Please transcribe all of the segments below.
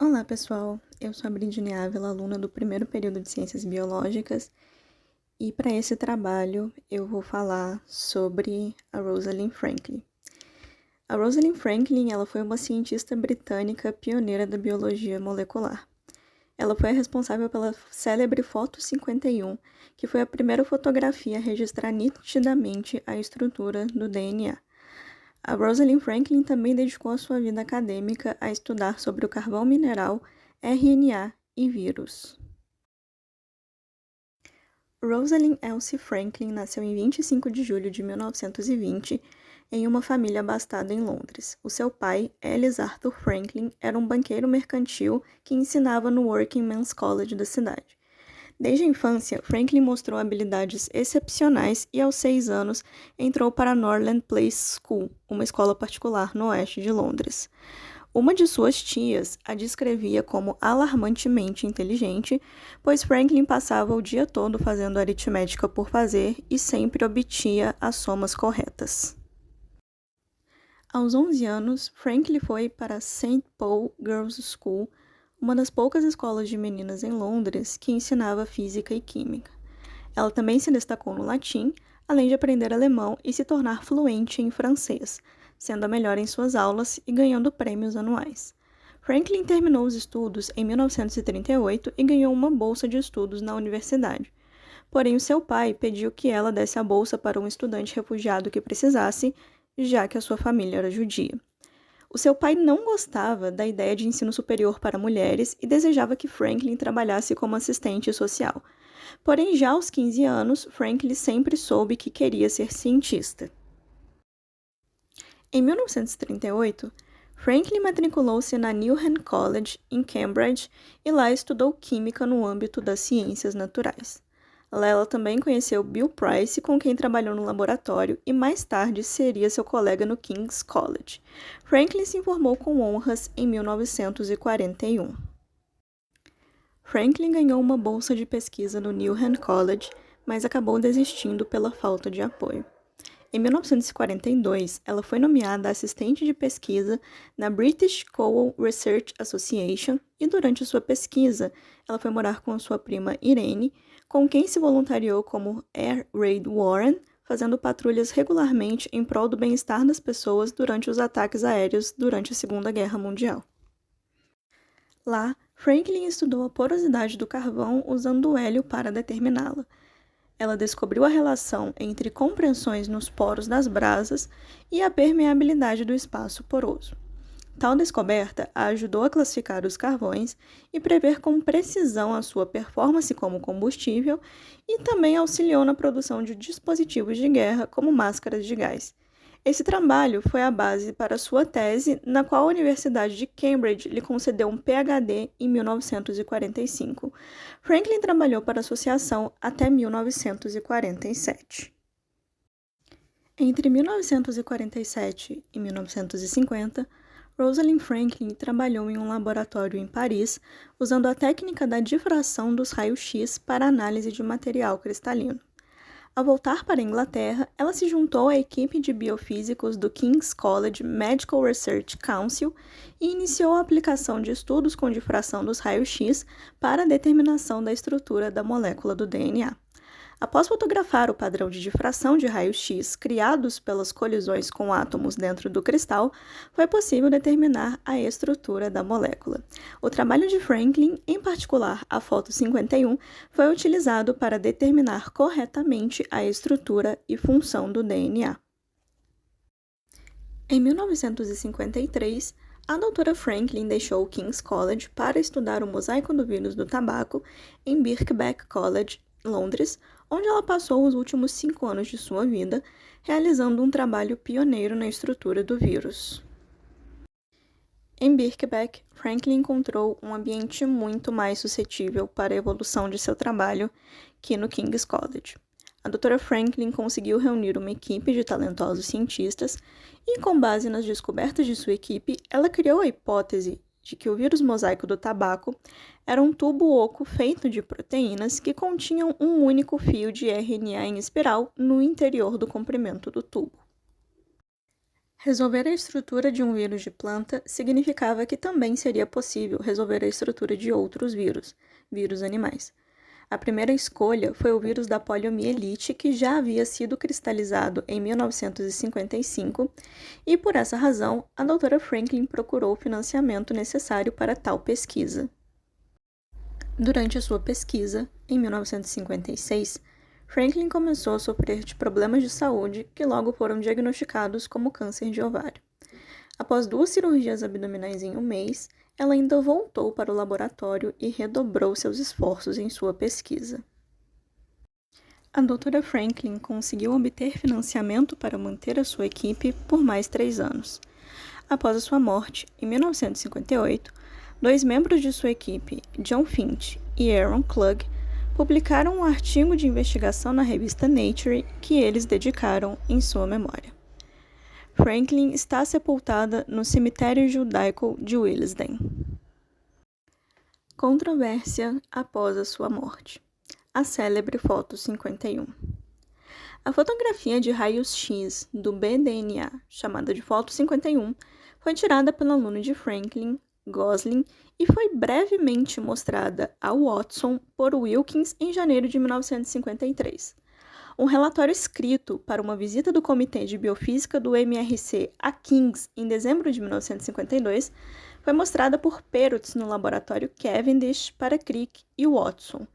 Olá, pessoal. Eu sou a Bridine Ávila, aluna do primeiro período de Ciências Biológicas, e para esse trabalho eu vou falar sobre a Rosalind Franklin. A Rosalind Franklin, ela foi uma cientista britânica pioneira da biologia molecular. Ela foi a responsável pela célebre Foto 51, que foi a primeira fotografia a registrar nitidamente a estrutura do DNA. A Rosalind Franklin também dedicou a sua vida acadêmica a estudar sobre o carvão mineral, RNA e vírus. Rosalind Elsie Franklin nasceu em 25 de julho de 1920 em uma família abastada em Londres. O seu pai, Ellis Arthur Franklin, era um banqueiro mercantil que ensinava no Working Men's College da cidade. Desde a infância, Franklin mostrou habilidades excepcionais e, aos 6 anos, entrou para a Norland Place School, uma escola particular no oeste de Londres. Uma de suas tias a descrevia como alarmantemente inteligente, pois Franklin passava o dia todo fazendo aritmética por fazer e sempre obtinha as somas corretas. Aos 11 anos, Franklin foi para a St. Paul Girls' School, uma das poucas escolas de meninas em Londres que ensinava física e química. Ela também se destacou no latim, além de aprender alemão e se tornar fluente em francês, sendo a melhor em suas aulas e ganhando prêmios anuais. Franklin terminou os estudos em 1938 e ganhou uma bolsa de estudos na universidade. Porém, o seu pai pediu que ela desse a bolsa para um estudante refugiado que precisasse, já que a sua família era judia. O seu pai não gostava da ideia de ensino superior para mulheres e desejava que Franklin trabalhasse como assistente social. Porém, já aos 15 anos, Franklin sempre soube que queria ser cientista. Em 1938, Franklin matriculou-se na Newnham College, em Cambridge, e lá estudou química no âmbito das ciências naturais. Lá ela também conheceu Bill Price, com quem trabalhou no laboratório e mais tarde seria seu colega no King's College. Franklin se formou com honras em 1941. Franklin ganhou uma bolsa de pesquisa no Newnham College, mas acabou desistindo pela falta de apoio. Em 1942, ela foi nomeada assistente de pesquisa na British Coal Research Association e, durante sua pesquisa, ela foi morar com sua prima Irene, com quem se voluntariou como Air Raid Warden, fazendo patrulhas regularmente em prol do bem-estar das pessoas durante os ataques aéreos durante a Segunda Guerra Mundial. Lá, Franklin estudou a porosidade do carvão usando o hélio para determiná-la. Ela descobriu a relação entre compressões nos poros das brasas e a permeabilidade do espaço poroso. Tal descoberta a ajudou a classificar os carvões e prever com precisão a sua performance como combustível e também auxiliou na produção de dispositivos de guerra como máscaras de gás. Esse trabalho foi a base para sua tese, na qual a Universidade de Cambridge lhe concedeu um PhD em 1945. Franklin trabalhou para a associação até 1947. Entre 1947 e 1950, Rosalind Franklin trabalhou em um laboratório em Paris, usando a técnica da difração dos raios-x para análise de material cristalino. Ao voltar para a Inglaterra, ela se juntou à equipe de biofísicos do King's College Medical Research Council e iniciou a aplicação de estudos com difração dos raios-x para a determinação da estrutura da molécula do DNA. Após fotografar o padrão de difração de raios-x criados pelas colisões com átomos dentro do cristal, foi possível determinar a estrutura da molécula. O trabalho de Franklin, em particular a foto 51, foi utilizado para determinar corretamente a estrutura e função do DNA. Em 1953, a doutora Franklin deixou o King's College para estudar o mosaico do vírus do tabaco em Birkbeck College, Londres, onde ela passou os últimos 5 anos de sua vida, realizando um trabalho pioneiro na estrutura do vírus. Em Birkbeck, Franklin encontrou um ambiente muito mais suscetível para a evolução de seu trabalho que no King's College. A doutora Franklin conseguiu reunir uma equipe de talentosos cientistas e, com base nas descobertas de sua equipe, ela criou a hipótese de que o vírus mosaico do tabaco era um tubo oco feito de proteínas que continham um único fio de RNA em espiral no interior do comprimento do tubo. Resolver a estrutura de um vírus de planta significava que também seria possível resolver a estrutura de outros vírus animais. A primeira escolha foi o vírus da poliomielite, que já havia sido cristalizado em 1955, e por essa razão, a doutora Franklin procurou o financiamento necessário para tal pesquisa. Durante a sua pesquisa, em 1956, Franklin começou a sofrer de problemas de saúde que logo foram diagnosticados como câncer de ovário. Após 2 cirurgias abdominais em um mês, ela ainda voltou para o laboratório e redobrou seus esforços em sua pesquisa. A doutora Franklin conseguiu obter financiamento para manter a sua equipe por mais 3 anos. Após a sua morte, em 1958, 2 membros de sua equipe, John Finch e Aaron Klug, publicaram um artigo de investigação na revista Nature que eles dedicaram em sua memória. Franklin está sepultada no cemitério judaico de Willesden. Controvérsia após a sua morte. A célebre foto 51. A fotografia de raios-x do bDNA, chamada de foto 51, foi tirada pelo aluno de Franklin, Gosling, e foi brevemente mostrada a Watson por Wilkins em janeiro de 1953. Um relatório escrito para uma visita do Comitê de Biofísica do MRC a King's em dezembro de 1952 foi mostrada por Perutz no laboratório Cavendish para Crick e Watson.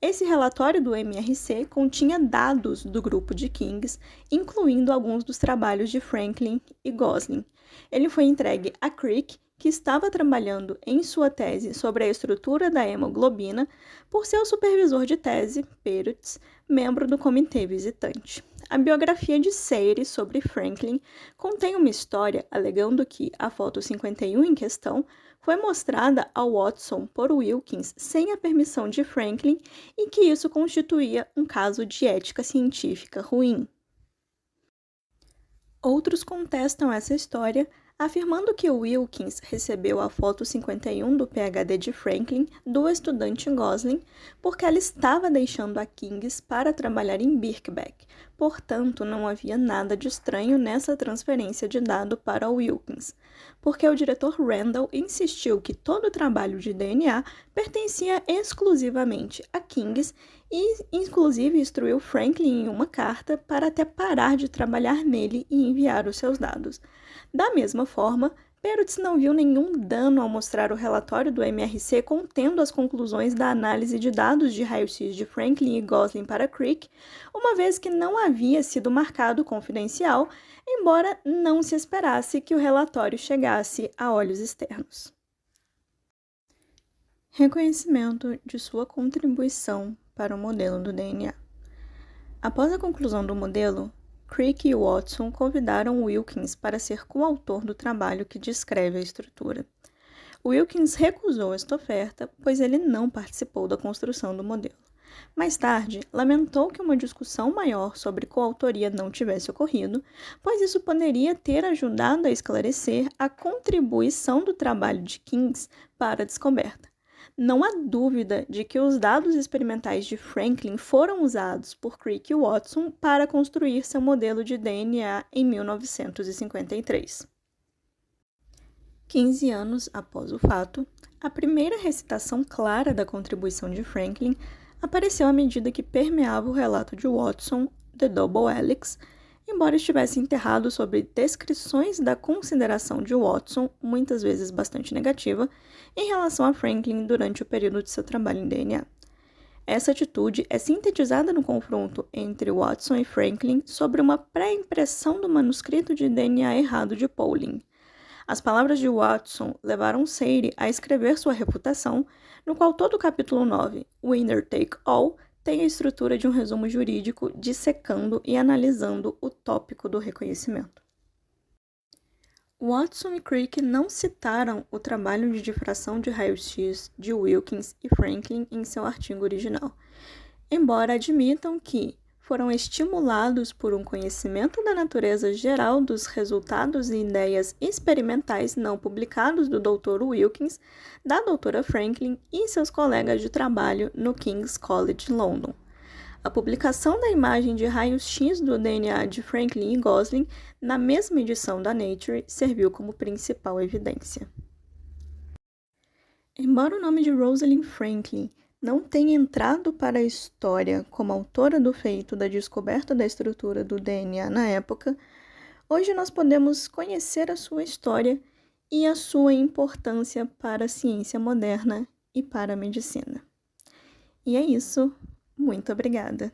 Esse relatório do MRC continha dados do grupo de King's, incluindo alguns dos trabalhos de Franklin e Gosling. Ele foi entregue a Crick, que estava trabalhando em sua tese sobre a estrutura da hemoglobina, por seu supervisor de tese, Perutz, membro do comitê visitante. A biografia de Sayre sobre Franklin contém uma história alegando que a foto 51 em questão foi mostrada a Watson por Wilkins sem a permissão de Franklin e que isso constituía um caso de ética científica ruim. Outros contestam essa história, afirmando que Wilkins recebeu a foto 51 do PhD de Franklin do estudante Gosling porque ela estava deixando a King's para trabalhar em Birkbeck, portanto não havia nada de estranho nessa transferência de dado para Wilkins, porque o diretor Randall insistiu que todo o trabalho de DNA pertencia exclusivamente a King's e inclusive instruiu Franklin em uma carta para até parar de trabalhar nele e enviar os seus dados. Da mesma forma, Perutz não viu nenhum dano ao mostrar o relatório do MRC contendo as conclusões da análise de dados de raio-x de Franklin e Gosling para Crick, uma vez que não havia sido marcado confidencial, embora não se esperasse que o relatório chegasse a olhos externos. Reconhecimento de sua contribuição para o modelo do DNA. Após a conclusão do modelo, Crick e Watson convidaram Wilkins para ser coautor do trabalho que descreve a estrutura. Wilkins recusou esta oferta, pois ele não participou da construção do modelo. Mais tarde, lamentou que uma discussão maior sobre coautoria não tivesse ocorrido, pois isso poderia ter ajudado a esclarecer a contribuição do trabalho de King's para a descoberta. Não há dúvida de que os dados experimentais de Franklin foram usados por Crick e Watson para construir seu modelo de DNA em 1953. 15 anos após o fato, a primeira recitação clara da contribuição de Franklin apareceu à medida que permeava o relato de Watson, The Double Helix, embora estivesse enterrado sob descrições da consideração de Watson, muitas vezes bastante negativa, em relação a Franklin durante o período de seu trabalho em DNA. Essa atitude é sintetizada no confronto entre Watson e Franklin sobre uma pré-impressão do manuscrito de DNA errado de Pauling. As palavras de Watson levaram Sayre a escrever sua refutação, no qual todo o capítulo 9, Winner Take All, tem a estrutura de um resumo jurídico dissecando e analisando o tópico do reconhecimento. Watson e Crick não citaram o trabalho de difração de raio-x de Wilkins e Franklin em seu artigo original, embora admitam que foram estimulados por um conhecimento da natureza geral dos resultados e ideias experimentais não publicados do Dr. Wilkins, da Dra. Franklin e seus colegas de trabalho no King's College London. A publicação da imagem de raios-x do DNA de Franklin e Gosling na mesma edição da Nature serviu como principal evidência. Embora o nome de Rosalind Franklin não tenha entrado para a história como autora do feito da descoberta da estrutura do DNA na época, hoje nós podemos conhecer a sua história e a sua importância para a ciência moderna e para a medicina. E é isso. Muito obrigada!